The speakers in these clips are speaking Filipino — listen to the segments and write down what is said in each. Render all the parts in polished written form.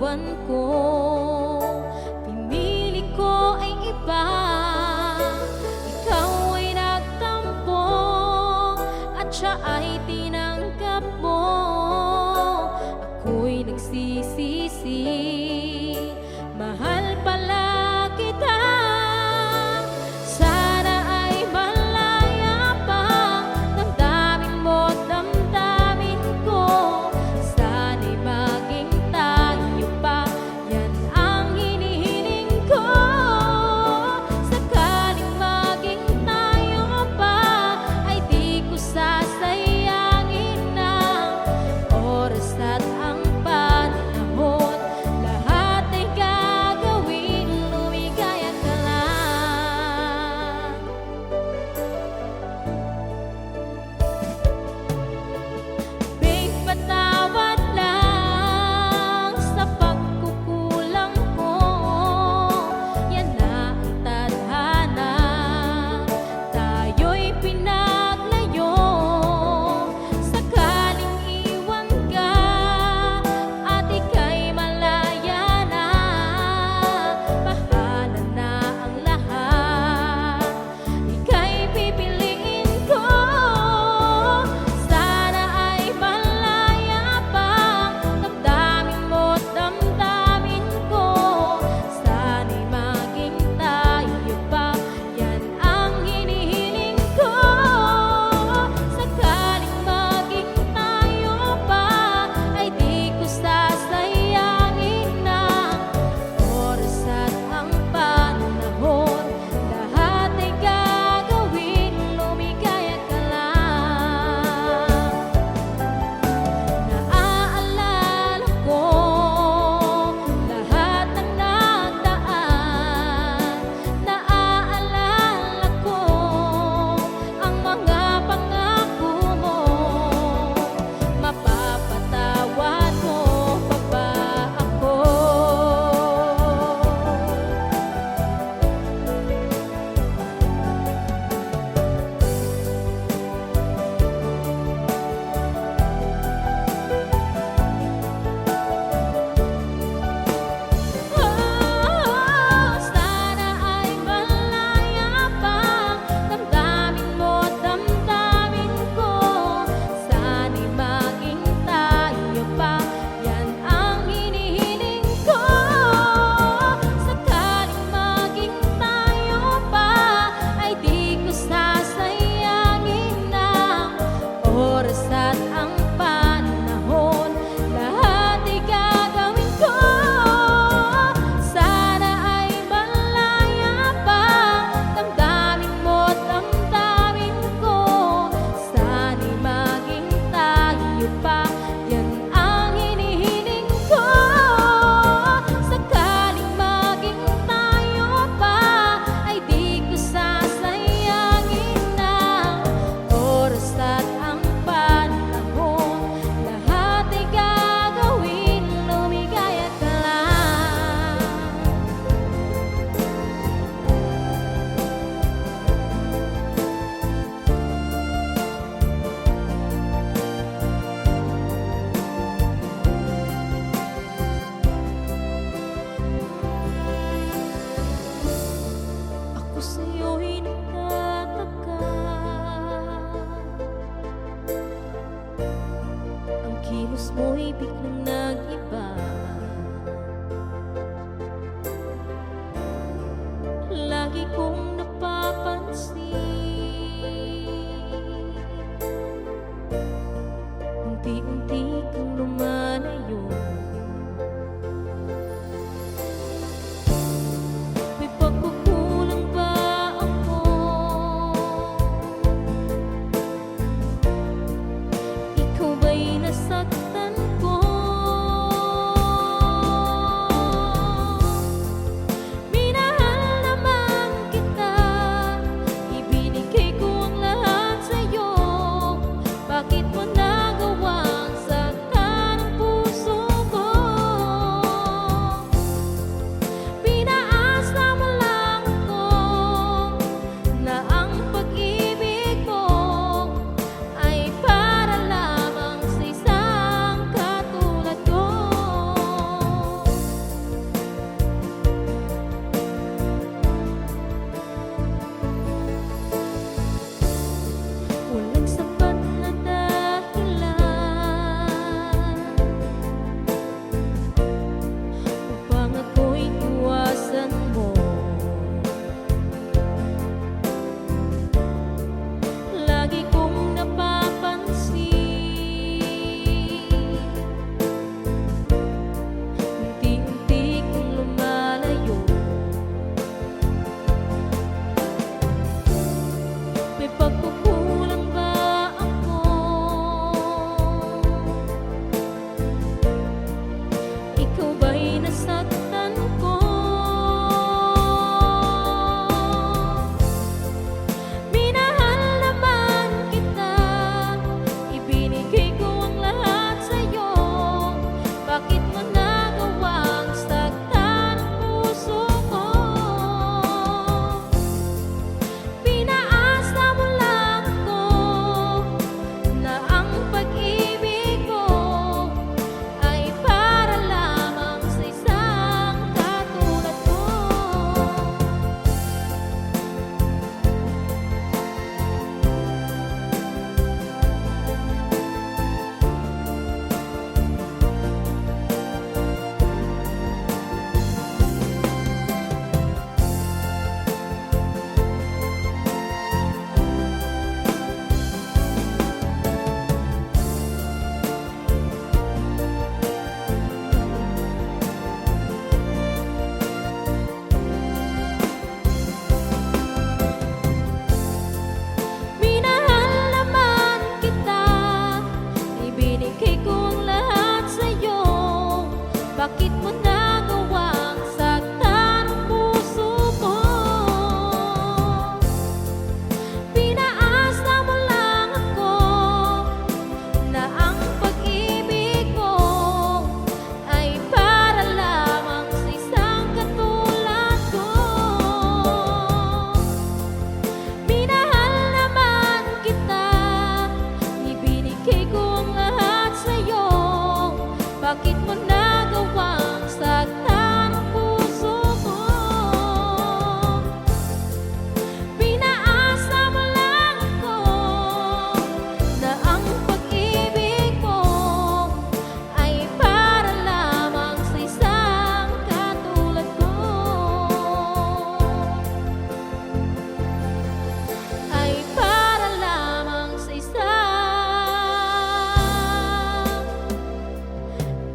naiwan ko. Pinili ko ay iba, ikaw ay nagtampo, at siya ay tinanggap mo. Ako'y nagsisisi, mahal pala kita. Sana ay malaya pa damdamin mo at damdamin ko. Sana'y maging tayo pa, yan ang hinihiling ko. Sakaling maging tayo pa, ay di ko sasayangin ang oras at ang panahon. Lahat ay gagawin Bakit mo nagawang saktan ang puso ko? Pinaasa mo lang ako na ang pag-ibig mo ay para lamang sa isang katulad ko. Minahal naman kita, ibinigay ko ang lahat sa'yo. Bakit mo nagawang saktan ang puso ko? Pinaasa mo lang ako na ang pag-ibig mo ay para lamang sa isang katulad ko. Ay para lamang sa isang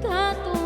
katulad ko.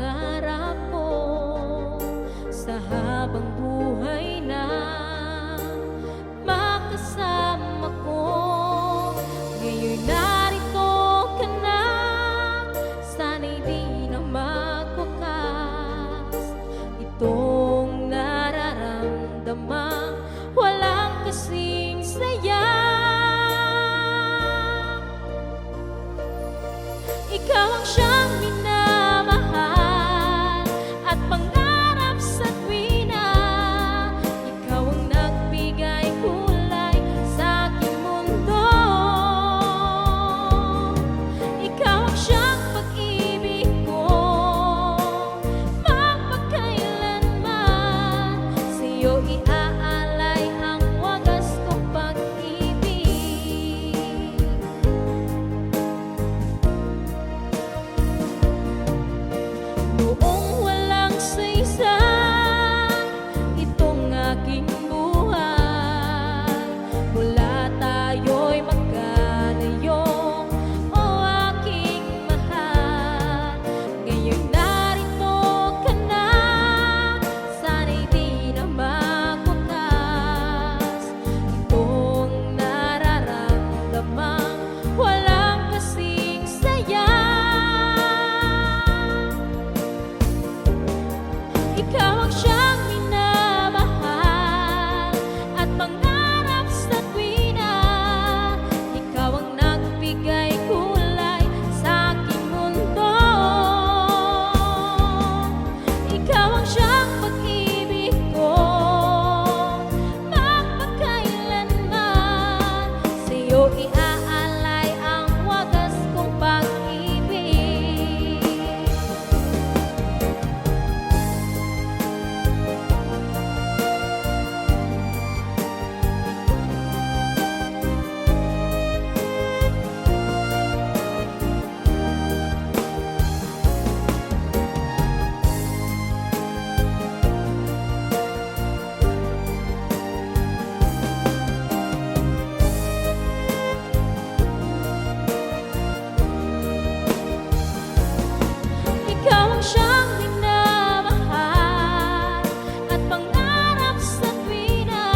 pangarap ko sa habang buhay na makasama ko. Ngayon narito ka na, sana'y di na magwakas itong nararamdamang walang kasing saya. Ikaw ang siyang minamahal at pangarap sa tuwina. Ikaw ang nagbigay kulay sa aking mundo. Ikaw ang siyang pag-ibig ko, mapagkailanman sa'yo iaalay ang wagas kong pag-ibig. Noong walang saysay itong aking buhay, mula tayo'y magkalayo, o aking mahal. Ngayon narito ka na, sana'y di na magwakas itong nararamdamang walang kasing saya. Ikaw ang siyang minamahal at pangarap sa tuwina. Ikaw ang nagbigay kulay sa aking mundo. Ikaw ang siyang pag-ibig ko, mapagkailanman sa'yo iaalay ang wagas kong pag-ibig. Ikaw ang siyang minamahal at pangarap sa tuwina.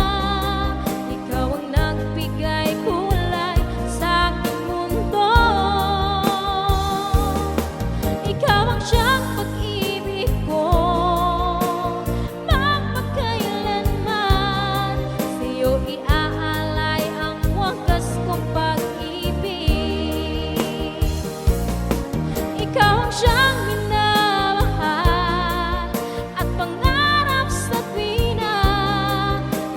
Ikaw ang nagbigay kulay sa aking mundo. Ikaw ang siyang pag-ibig ko, mapagkailanman sa'yo iaalay ang wagas kong pag-ibig. Ikaw ang siyang minamahal at pangarap sa tuwina.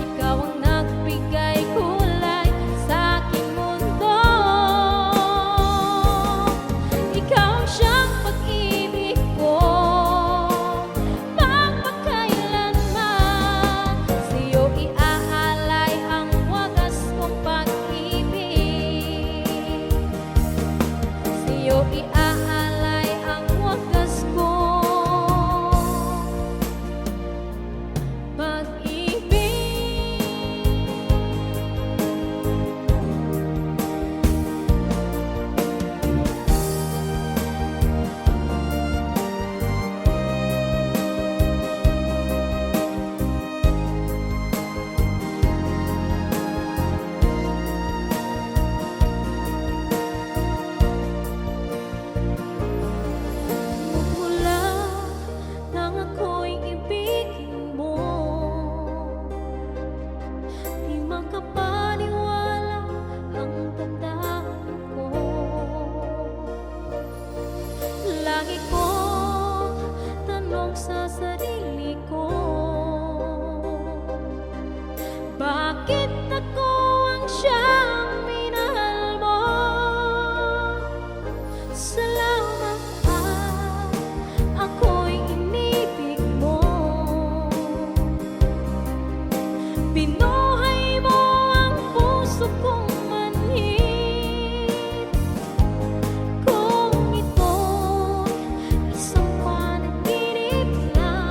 Ikaw ang nagbigay kulay sa aking mundo. Ikaw ang siyang pag-ibig ko, mapagkailanman sa'yo iaalay ang wagas kong pag-ibig. Sa'yo iaalay ang wagas kong pag-ibig. Mula nang ako'y ibigin mo, di makapaniwala ang tandaan ko. Lagi kong tanong sa sarili ko, bakit ako ang siyang minahal mo? Salamat at ako'y inibig mo. Binuhay mo ang puso kong manhid. Kung ito'y isang panaginip lang,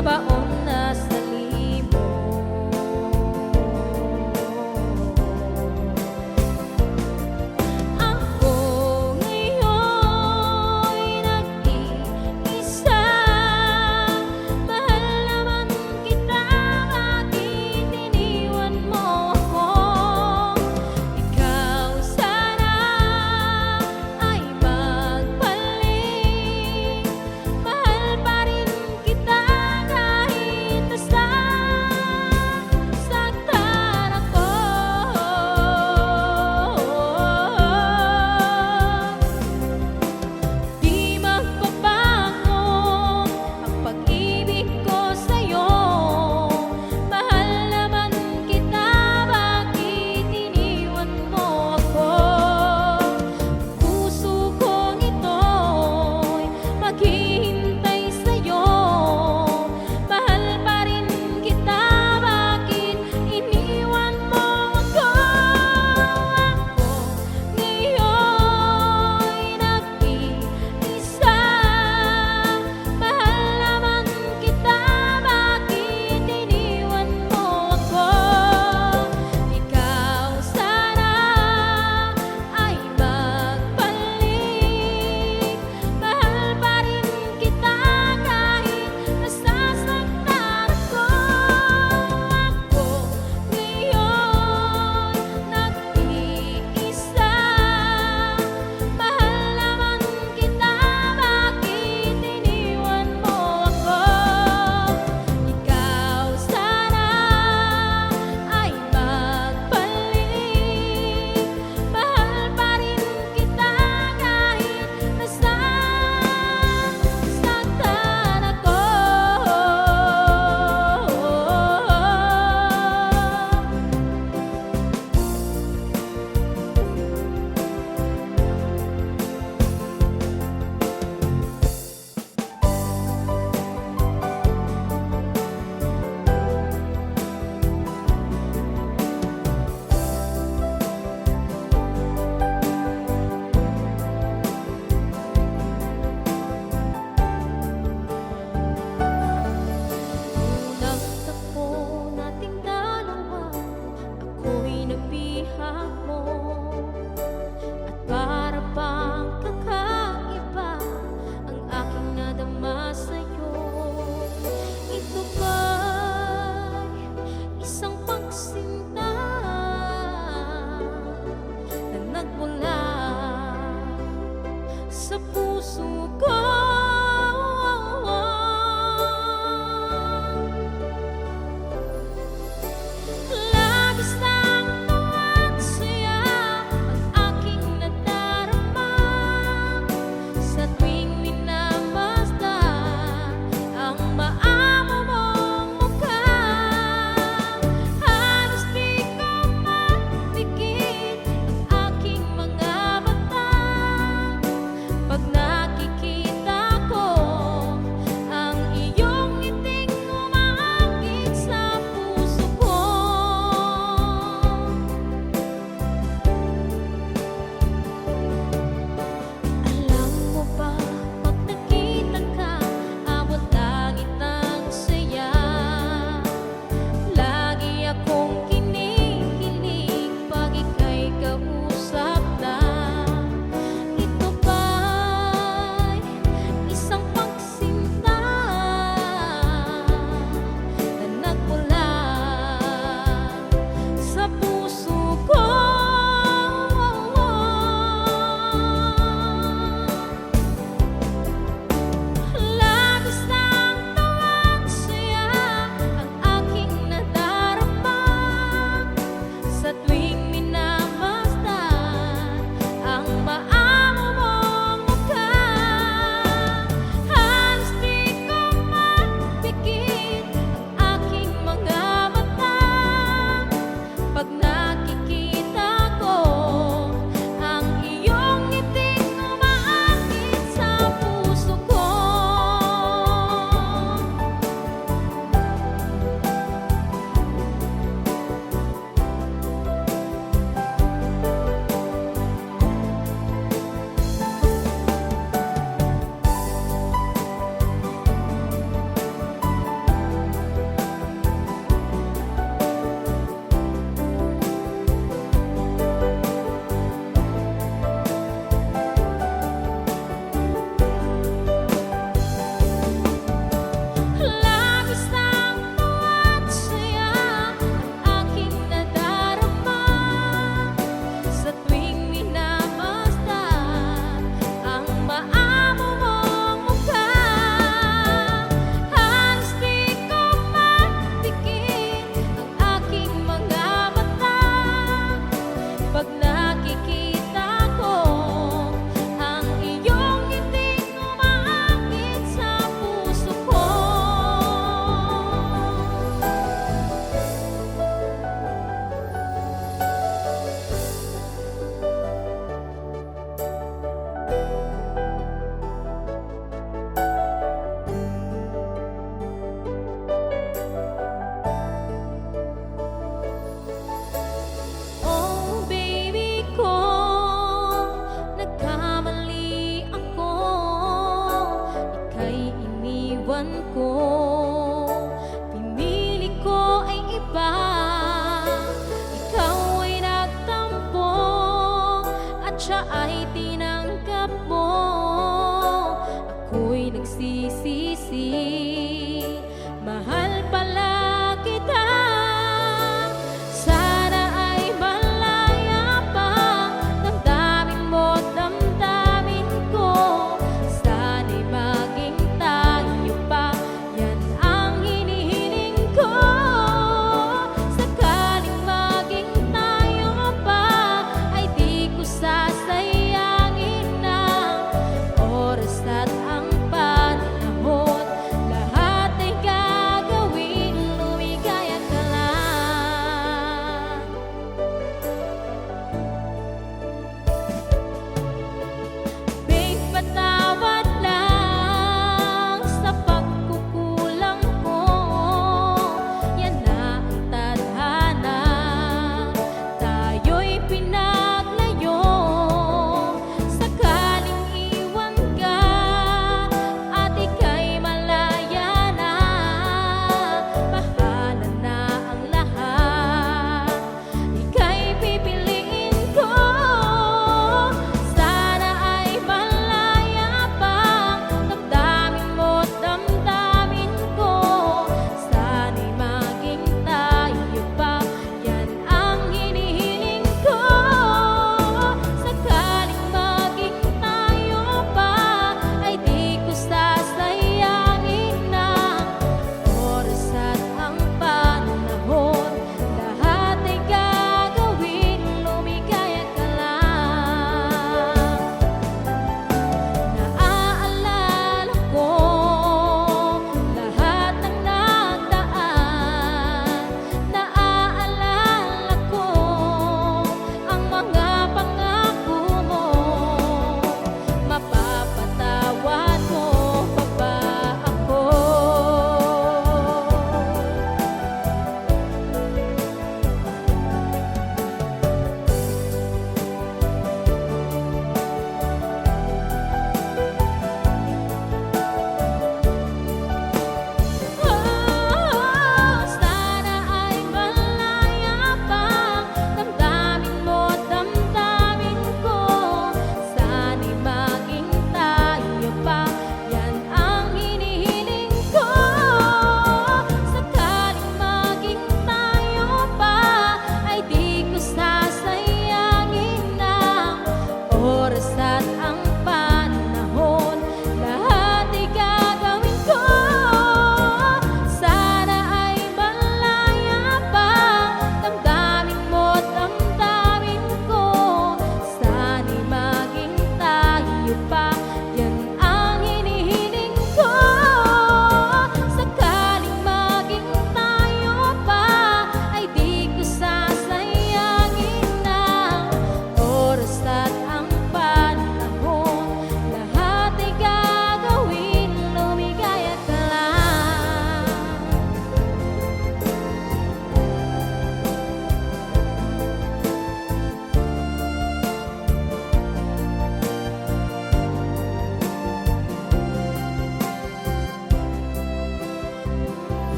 nabaon na sa limo. Ako ngayon'y nag-iisa, mahal naman kita, bakit iniwan mo ako? Ikaw sana ay magbalik, mahal pa rin kita kahit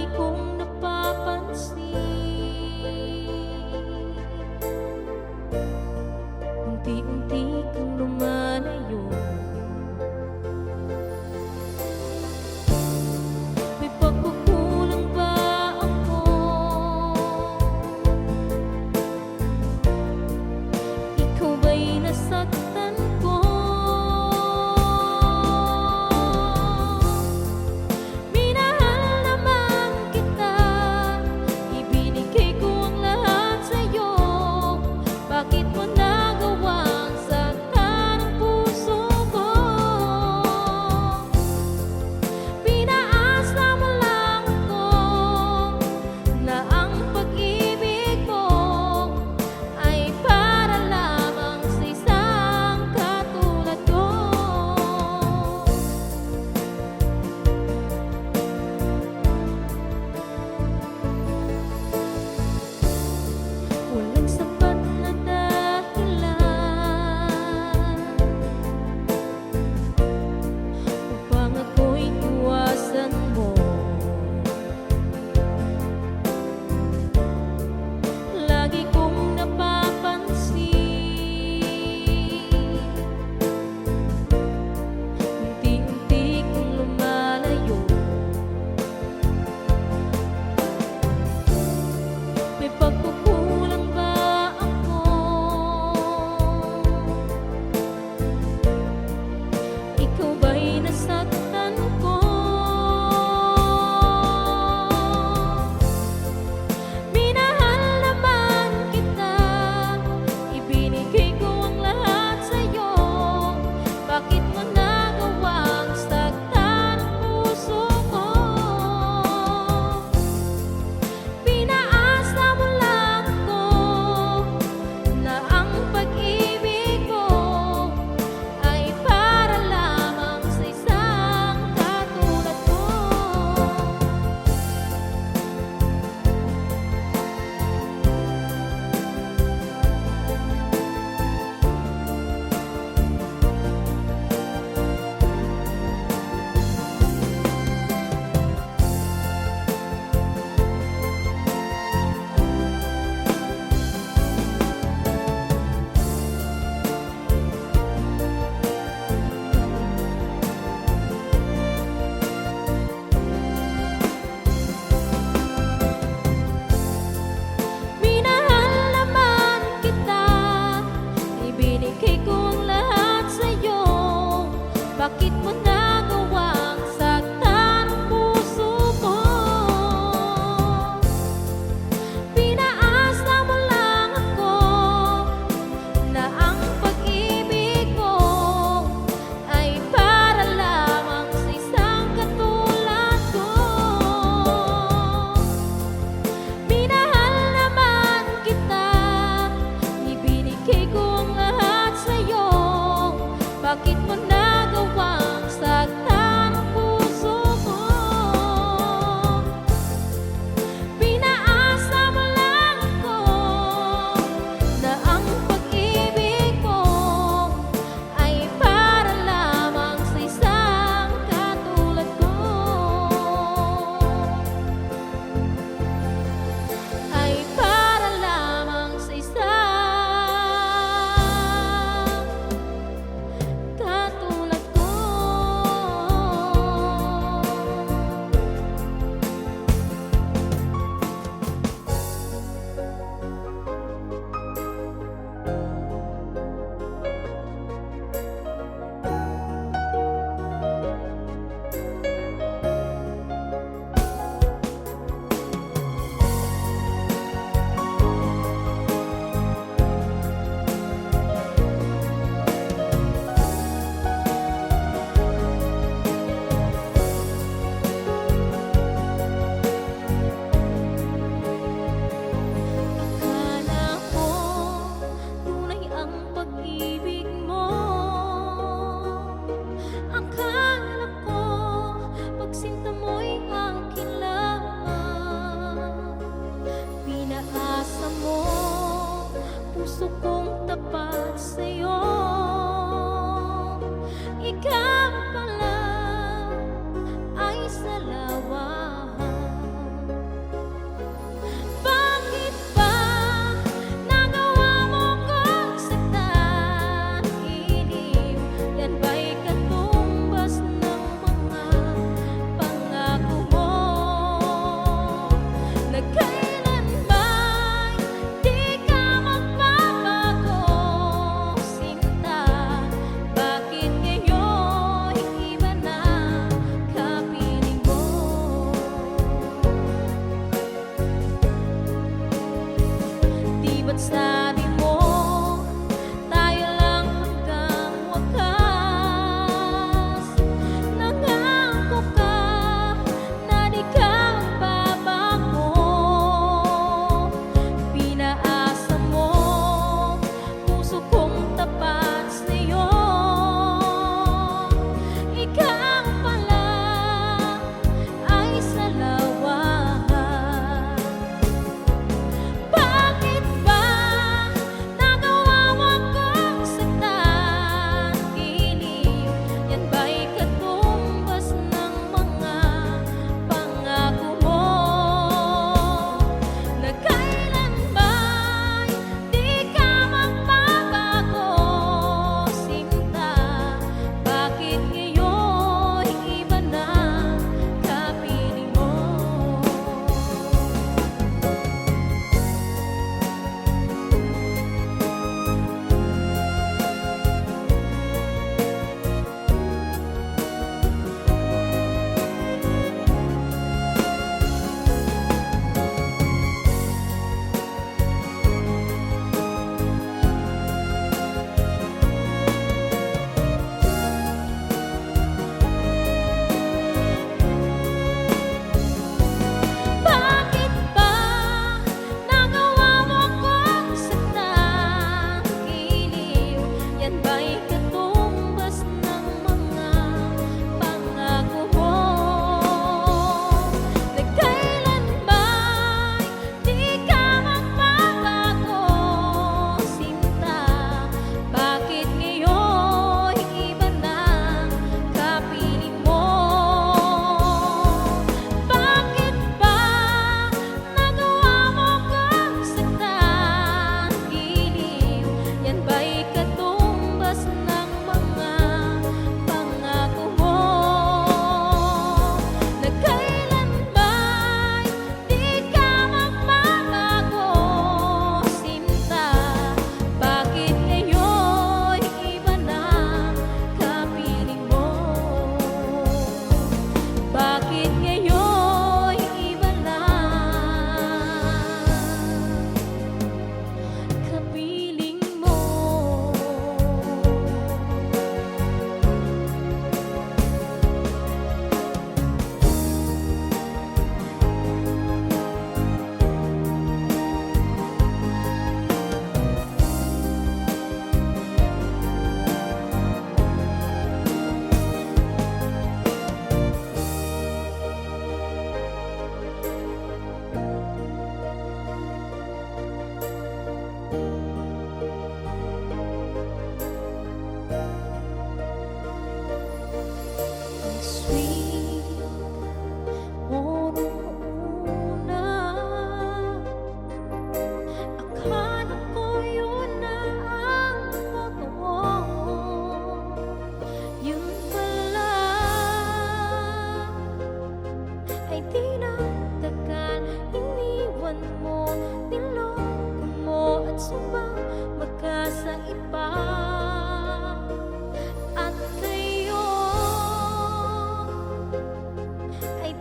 lagi kong napapansin. Unti-unti kang lumalayo, may pagkukulang ba ako? Ikaw ba'y nasaktan ko? Minahal naman kita, ibinigay ko ang lahat sa'yo. Bakit mo nagawang saktan ang puso ko? Pinaasa mo lang ako na ang pag-ibig mo ay para lamang sa isang katulad ko. Walang sapat na dahilan upang ako'y iwasan mo. Lagi kong napapansin, unti-unti kong lumalayo, may pagkukulang ba ako? Ikaw ba'y nasaktan ko? Minahal naman kita, ibinigay ko ang lahat sa'yo. Bakit mo nagawang saktan ang puso ko? Pinaasa mo lang ako na ang pag-ibig mo ay para lamang sa isang katulad ko. Minahal naman kita, ibinigay ko ang lahat sa'yo. Bakit mo nagawang saktan ang puso ko? Pinaasa mo lang ako na ang pag-ibig mo ay para lamang sa isang katulad ko. Minahal naman kita, ibinigay ko ang lahat sa'yo. Bakit mo nagawang saktan ang puso ko? Pinaasa mo lang ako na ang pag-ibig mo ay para lamang sa isang katulad ko. Ay para lamang sa isang katulad ko. Akala ko tunay ang pag-ibig mo. Akala ko pagsinta mo'y akin lamang. Pinaasa mo puso kong tapat sa'yo. Ikaw pala ay salawahan.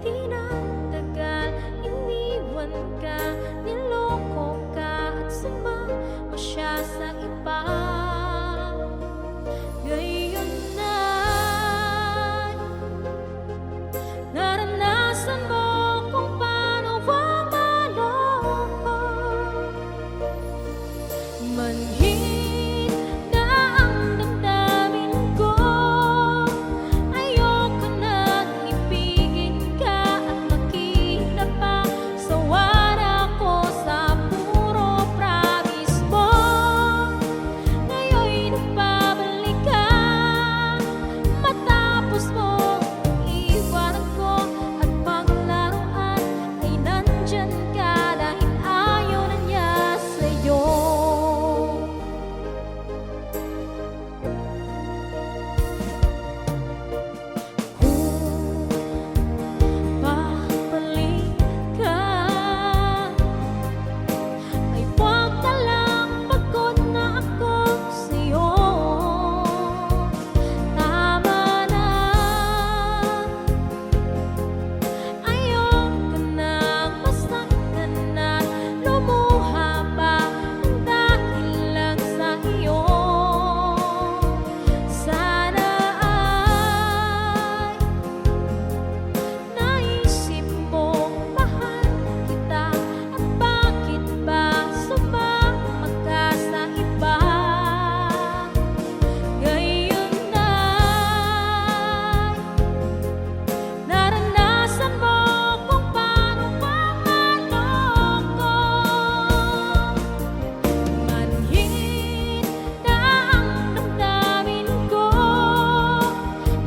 di nagtagal, iniwan ka, niloko ka at sumama siya sa iba. Ngayon na'y naranasan mo kung paano ang maloko. Manhid na ang damdamin ko, ayoko nang ibigin ka at makita pa. Sawa na ako sa puro promise mo. Ngayon'y nagbabalik ka, matapos mong iiwanan ko at paglaruan ay nandyan ka dahil ayaw na niya sa'yo. Babalik ka, ay huwag na lang, pagod na ako sa'yo. Tama na, ayoko nang masaktan na lumuha pa ng dahil lang sa iyo. Sana ay naisip mo mahal kita at bakit ba sumama ka sa iba. Ngayon na'y naranasan mo kung paano maloko. Manhid na ang damdamin ko,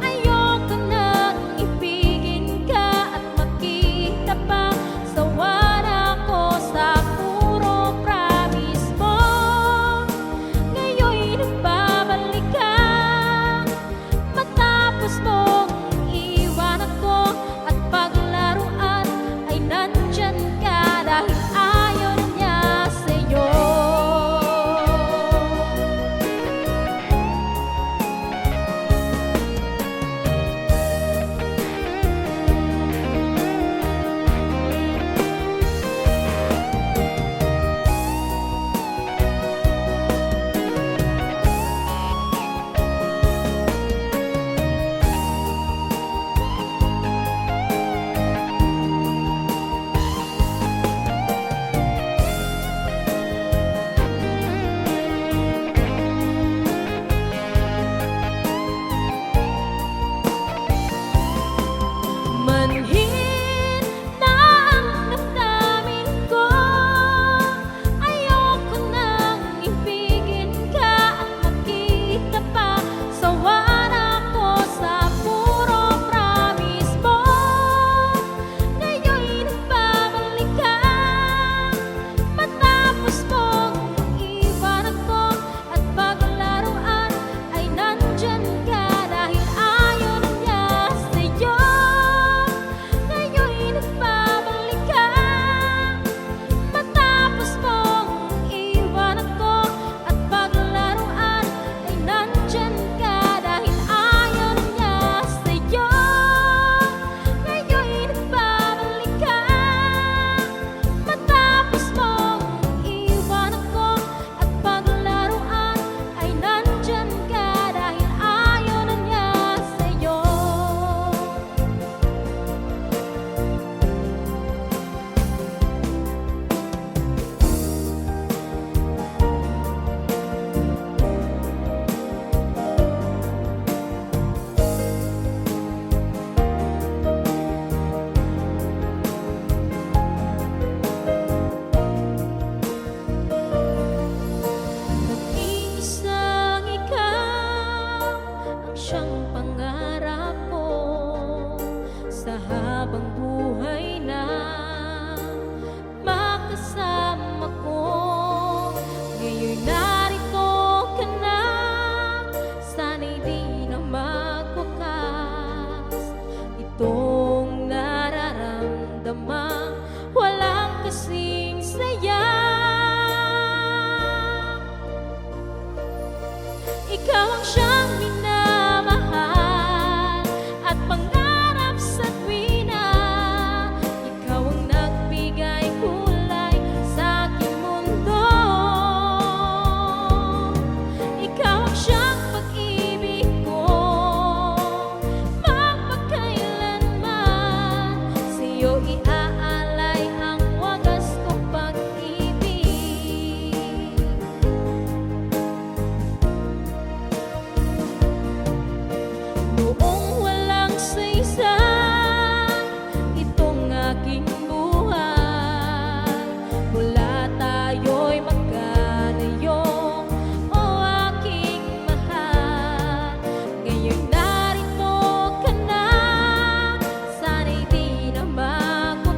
ayoko nang ibigin ka at makita pa. Sawa na ako sa puro promise mo. Ngayon'y nagbabalik ka, matapos mong iiwanan ko at paglaruan ay nandyan ka dahil ayaw na niya sa'yo. Manhid na ang damdamin ko, ayoko nang ibigin ka at makita pa. Sawa na ako sa puro promise mo. Ngayon'y nagbabalik ka, matapos mong iiwanan ko at paglaruan ay nandyan ka dahil ayaw na niya sa'yo. Ngayon'y nagbabalik ka, matapos mong iiwanan ko at paglaruan ay nandyan ka dahil ayaw na niya sa'yo. Ngayon'y nagbabalik ka, matapos mong iiwanan ko at paglaruan ay nandyan ka dahil ayaw na niya sa'yo. Nag-iisang ikaw ang siyang pangarap ko sa habang buhay na makasama ko. Ngayon narito ka na, sana'y di na magwakas itong nararamdaman. Walang kasing saya. Ikaw ang siyang minamahal at pangarap sa tuwina. sa'yo iaalay ang wagas kong pag-ibig. Noong walang saysay itong aking buhay, mula tayo'y magkalayo, o aking mahal. Ngayon narito ka na, sana'y di na makunat.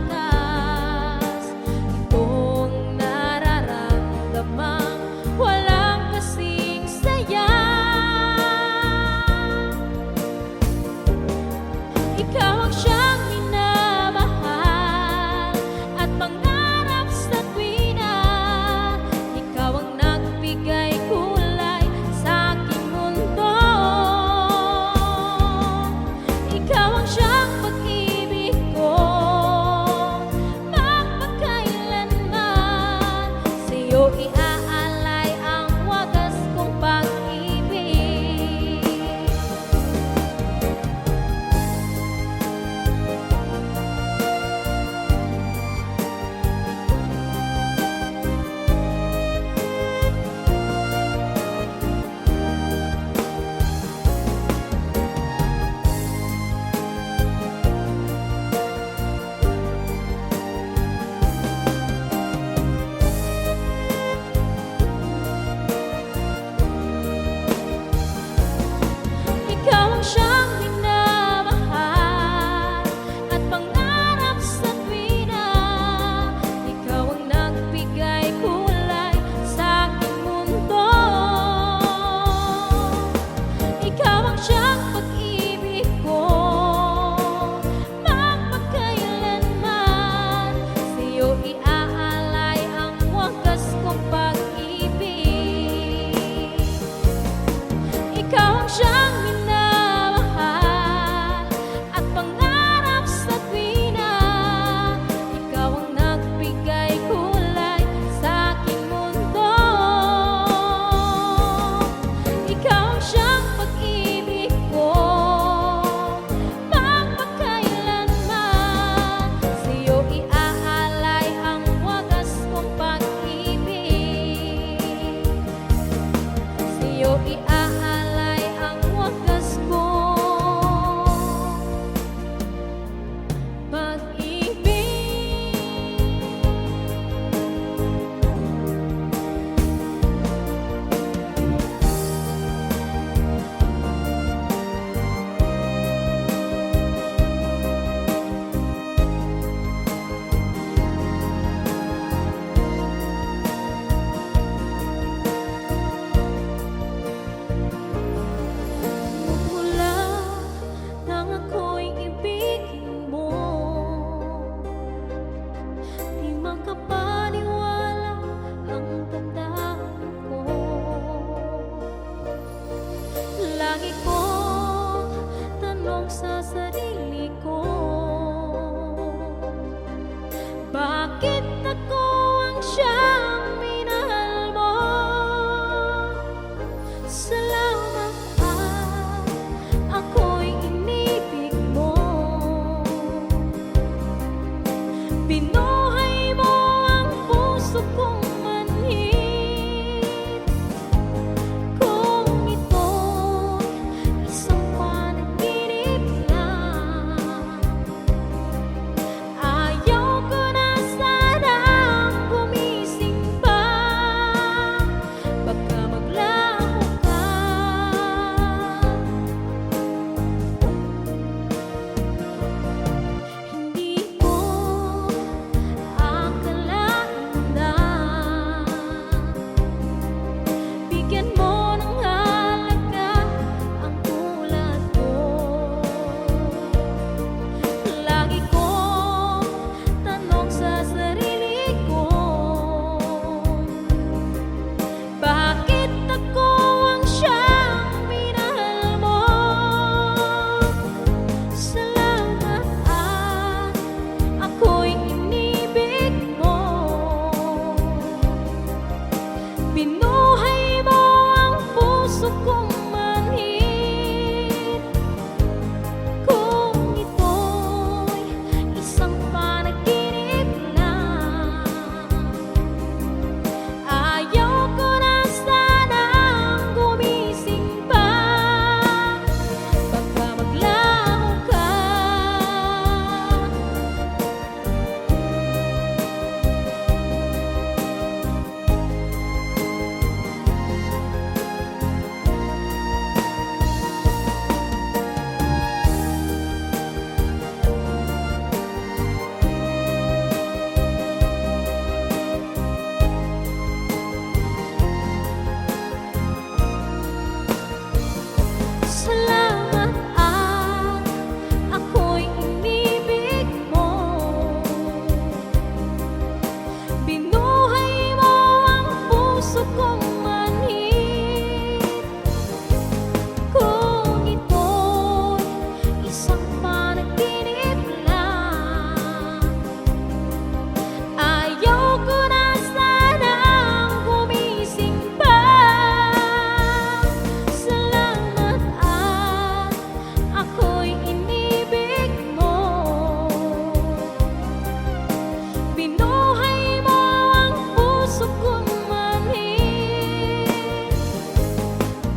Binuhay mo ang puso kong manhid.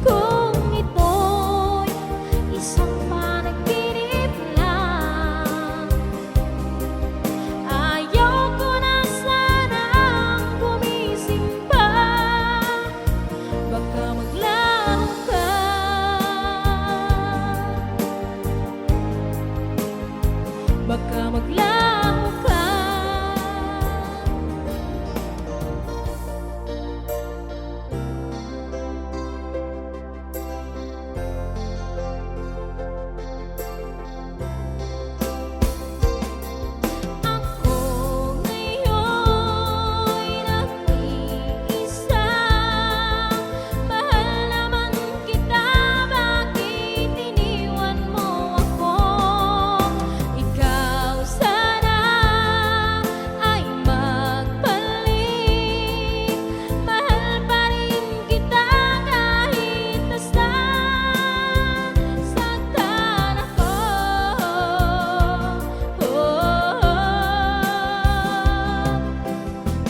Kung ito'y isang panaginip lang, ayaw ko na sanang gumising pa. Baka maglaho ka, baka maglaho ka. Ako ngayon'y nag-iisa. Mahal naman kita, bakit iniwan mo ako? Ikaw sana ay magbalik. Mahal pa rin kita kahit nasasaktan ako.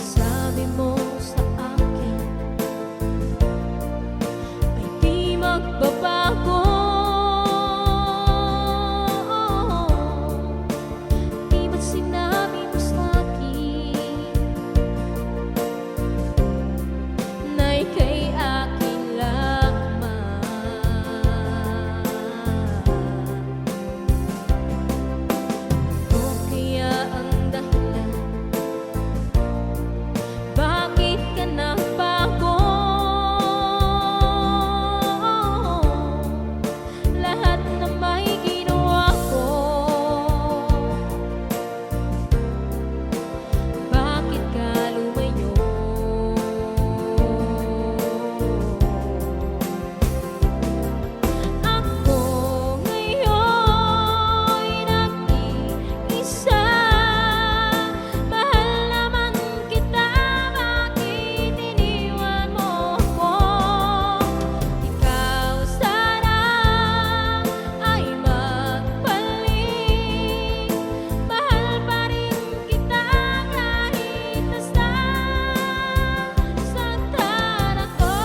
Sabi mo sa akin ay di magbabago. Di ba't sinabi mo sa'kin na ika'y akin lamang? O kaya ang dahilan bakit ka nagbago? Lahat na may ginawa ko, bakit ka lumayo? Ako ngayon'y nag-iisa. Mahal naman kita, bakit iniwan mo ako? Ikaw sana ay magbalik. Mahal pa rin kita kahit nasasaktan ako.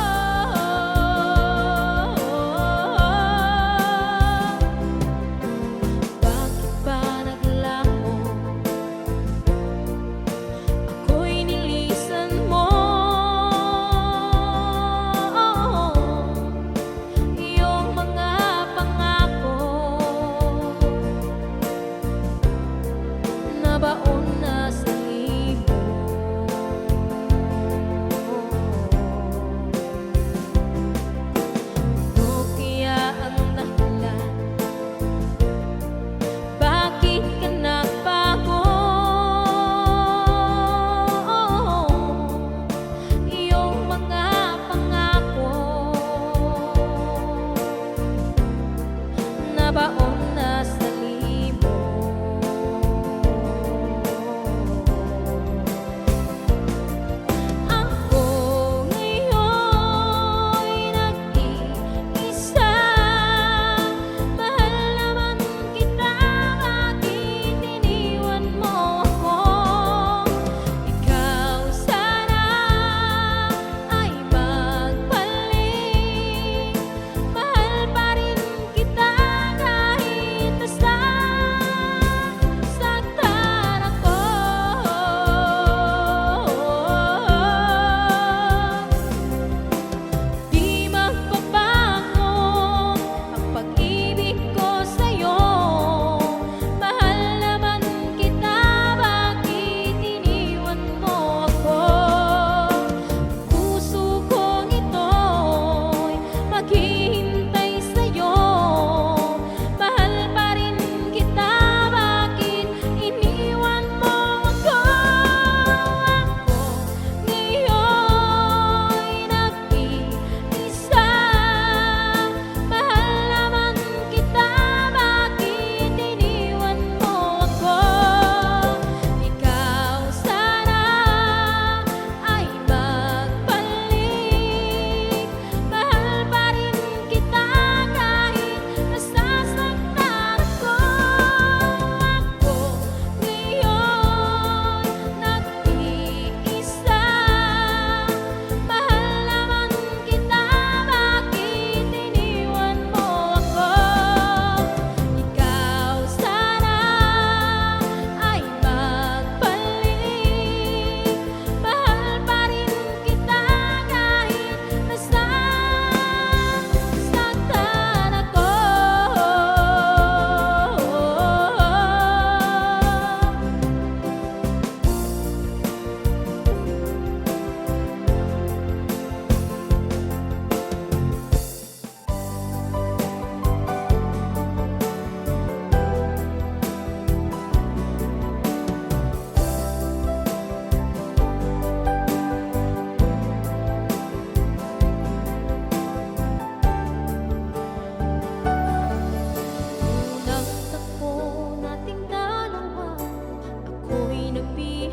Bakit ba naglaho? Ako'y nilisan mo. Iyong mga pangako nabaon na sa libong. O kaya ang dahilan bakit ka nagbago? Iyong mga pangako nabaon na sa libong.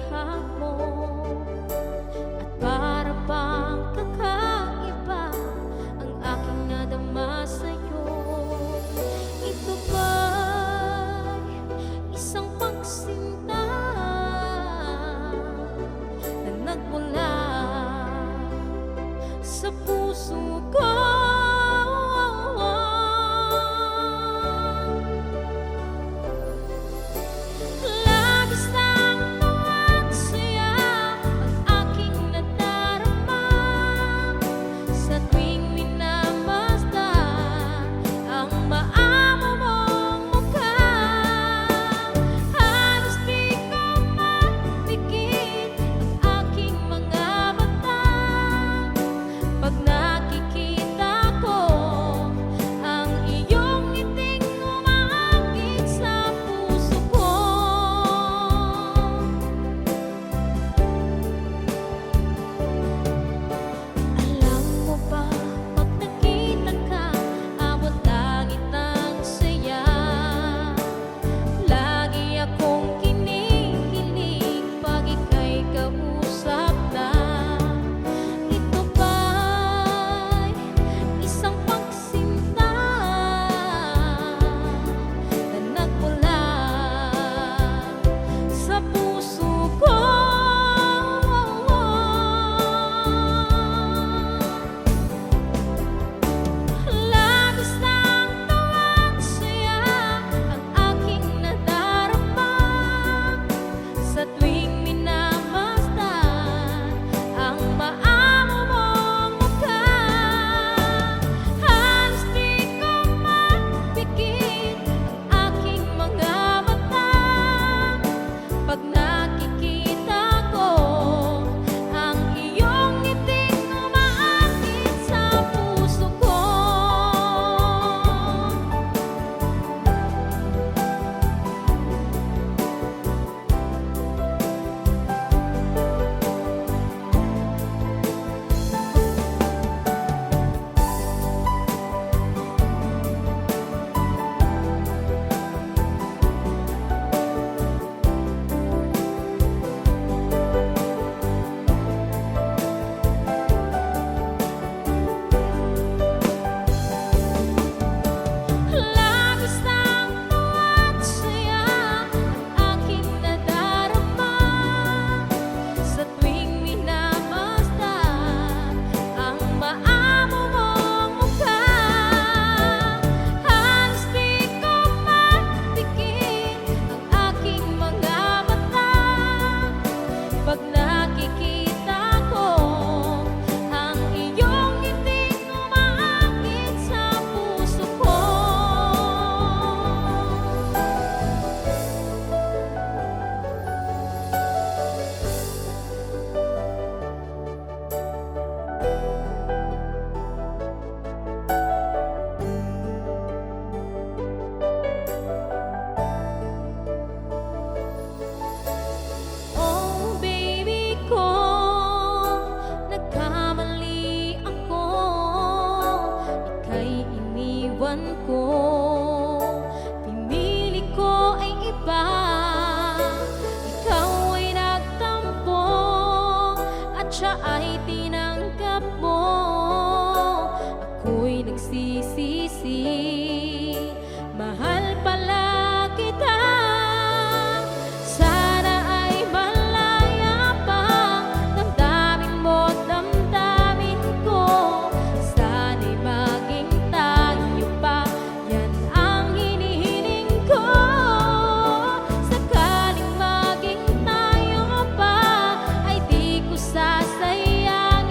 tihak mo. At para bang kakaiba ang aking nadama sa'yo. Ito ba'y isang pagsinta na nagmula sa puso ko? Labis ng tuwa at saya ang aking nadarama sa tuwing minamasdan ang maamo mong mukha. Halos di ko mapikit ang aking mga mata pag nakikita ko ang iyong ngiting umaakit sa puso ko. Alam mo ba, pag nakita ka, abot langit ng saya. Lagi akong kinikilig pag ika'y kausap na. Ito ba'y isang pagsinta na nagmula sa puso ko? Labis ng tuwa at saya ang aking nadarama sa tuwing minamasdan ang maamo mong mukha. Halos di ko mapikit ang aking mga mata pag nakikita ko ang iyong ngiting umaakit sa puso ko. Labis ng tuwa at saya ang aking nadarama sa tuwing minamasdan ang maamo mong mukha. Halos di ko mapikit ang aking mga mata pag nakikita ko ang iyong ngiting umaakit sa puso ko. Oh baby ko, nagkamali ako, ika'y iniwan ko. Pinili ko ay iba, ikaw ay nagtampo at siya ay tinanggap mo. Ako'y nagsisisi, mahal pala kita. Sana ay malaya pa damdamin mo't damdamin ko. Sana'y maging tayo pa, yan ang hinihiling ko. Sakaling maging tayo pa, ay di ko sasayangin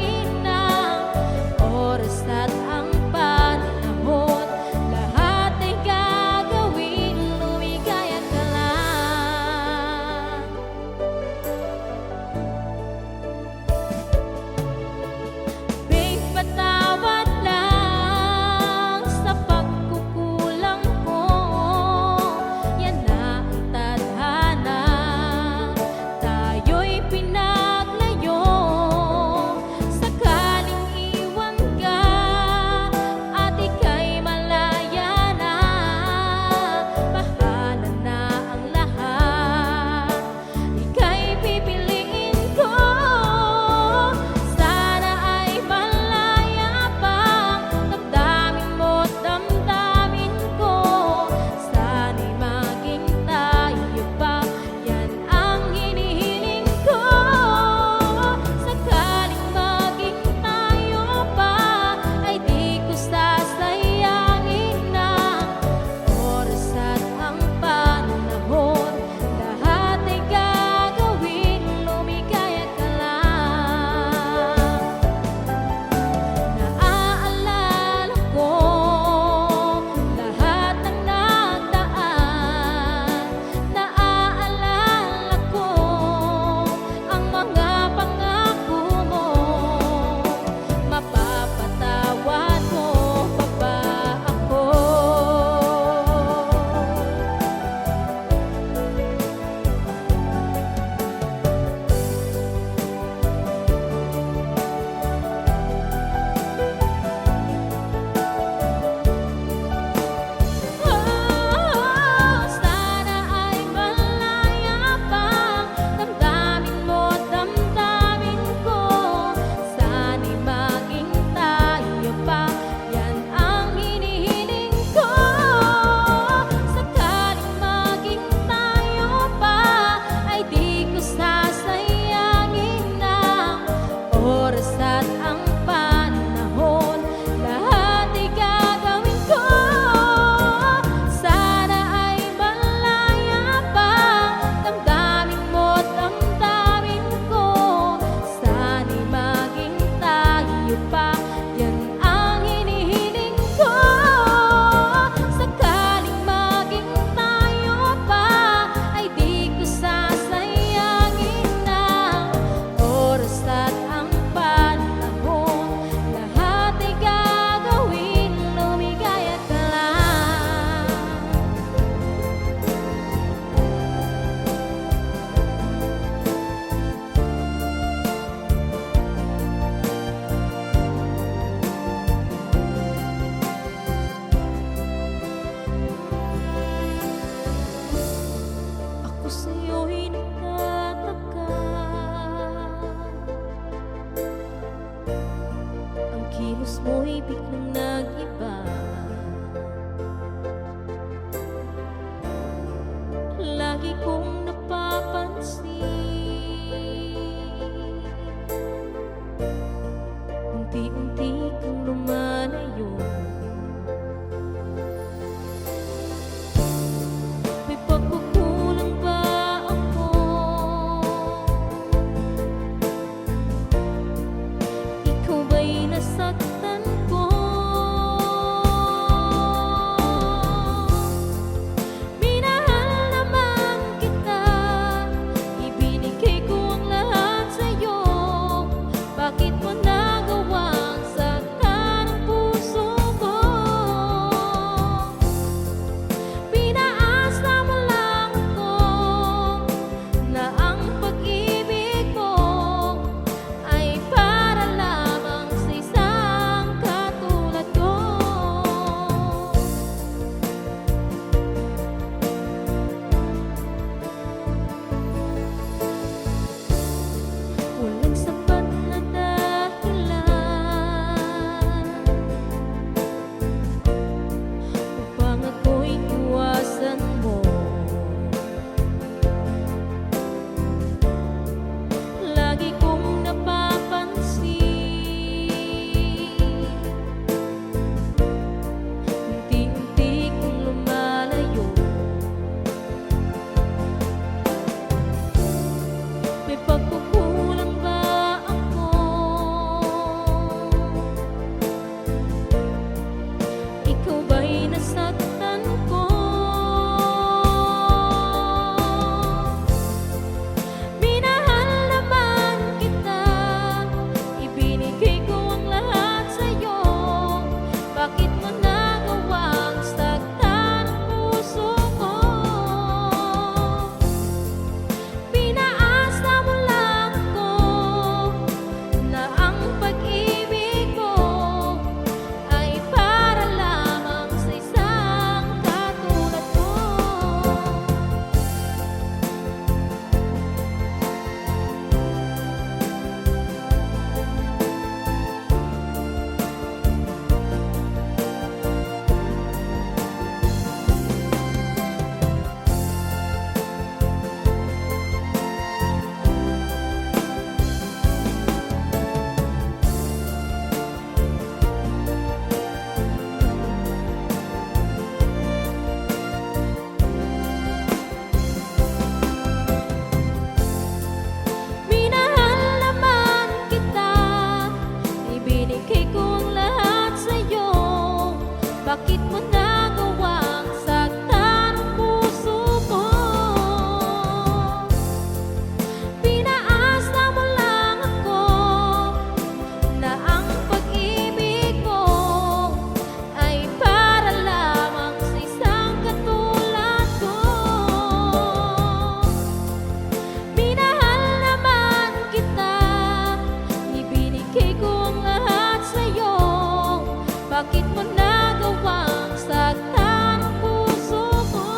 Bakit mo nagawang saktan ang puso ko?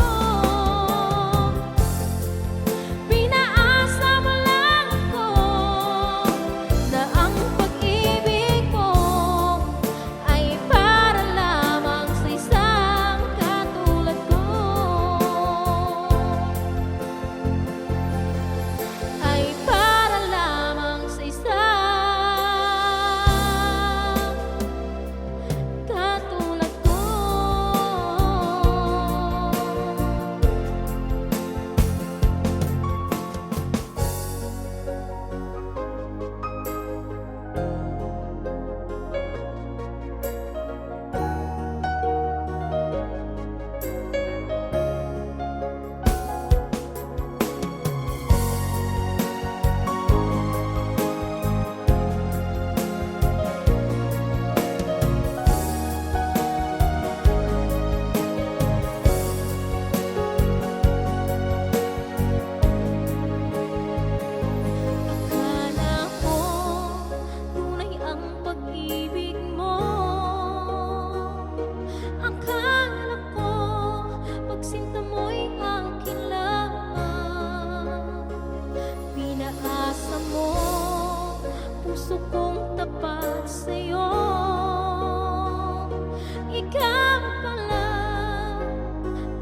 Pinaasa mo lang ako na ang pag-ibig mo ay para lamang sa isang katulad ko. Ay para lamang sa isang katulad ko. Akala ko tunay ang pag-ibig mo. Akala ko pagsinta mo'y akin lang. Pinaasa mo puso kong tapat sa'yo. Ikaw pala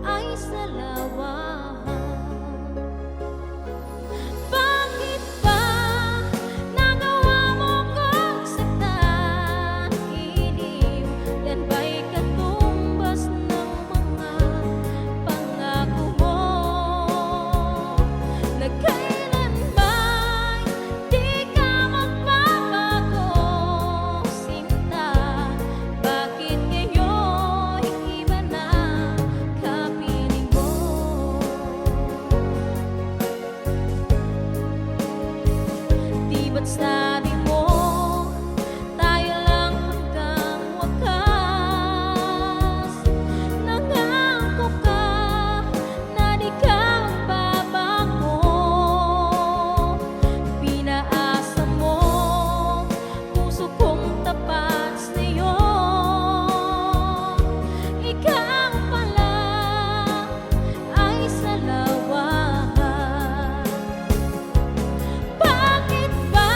ay salawahan. Bakit ba nagawa mo kong saktan? Iniw, yan ba'y katumbas ng mga pangako mo? Na kailan ba'y di ka magbabago, sinta? Bakit ngayon iba na kapiling mo? Di ba't sabi mo tayo lang hanggang wakas? Nangako ka na di ka magbabago. Pinaasa mo puso kong tapat sa'yo. Ikaw pala ay salawahan. Bakit ba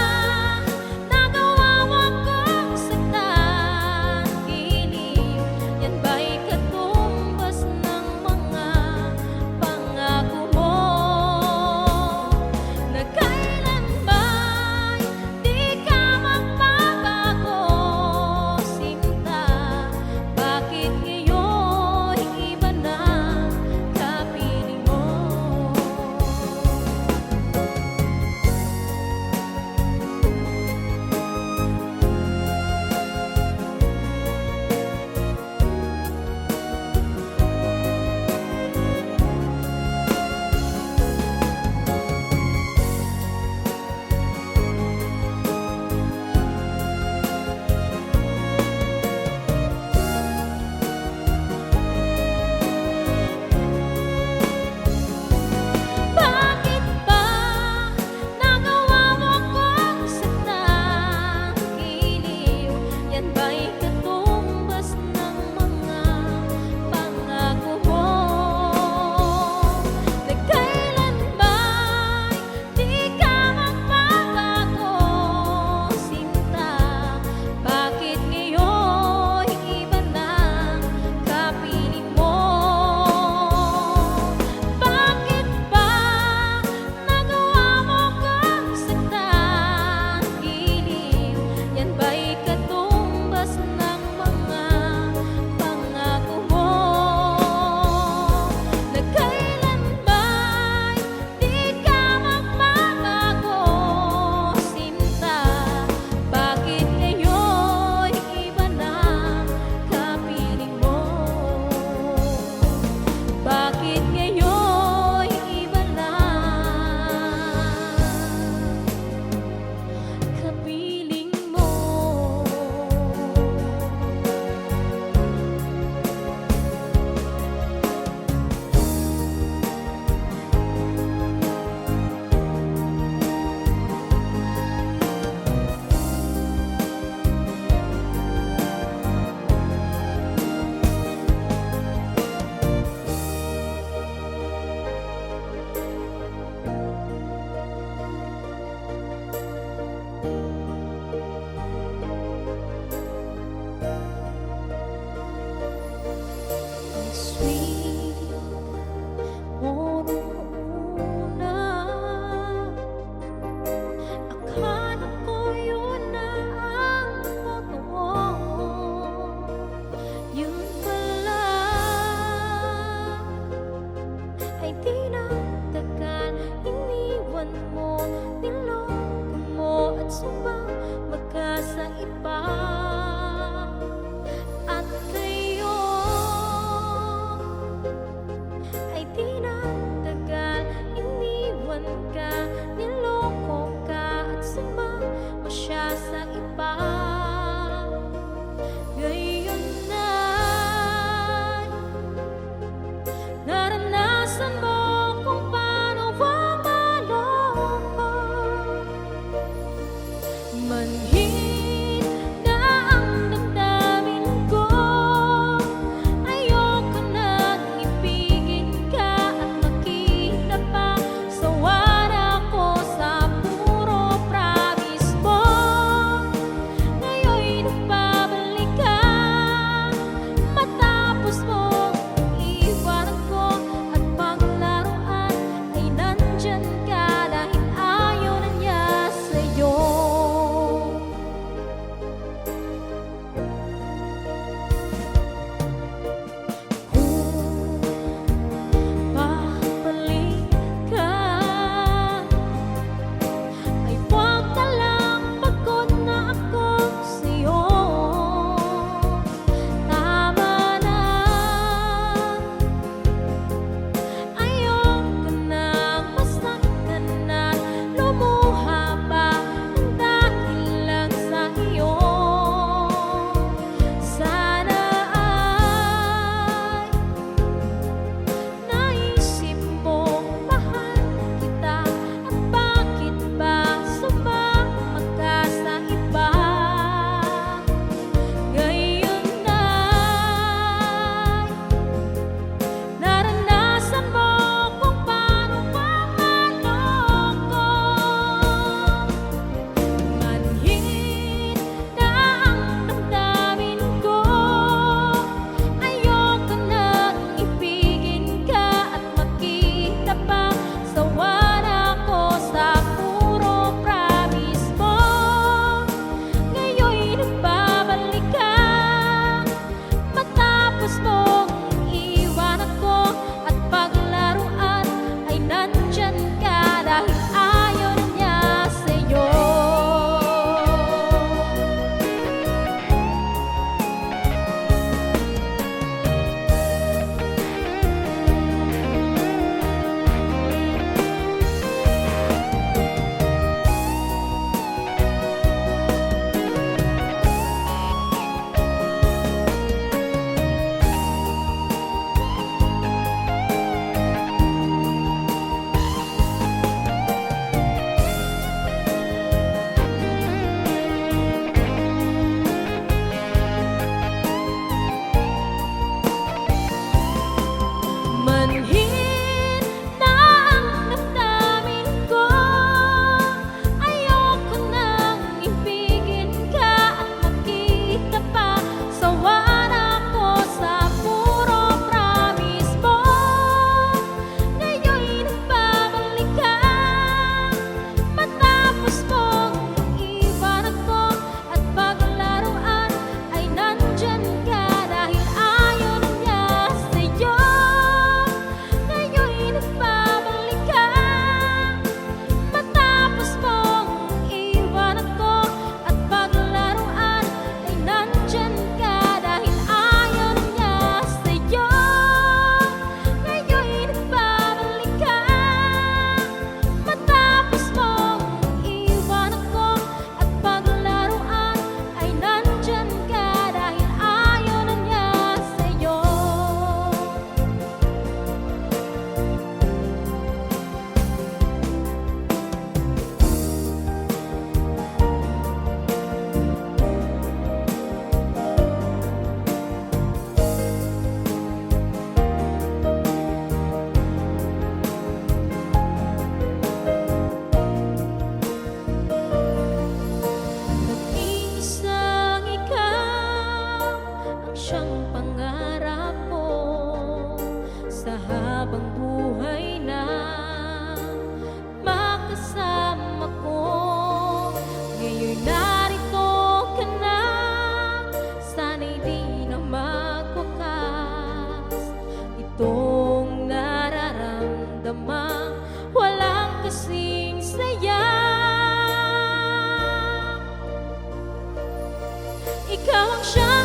ikaw ang siya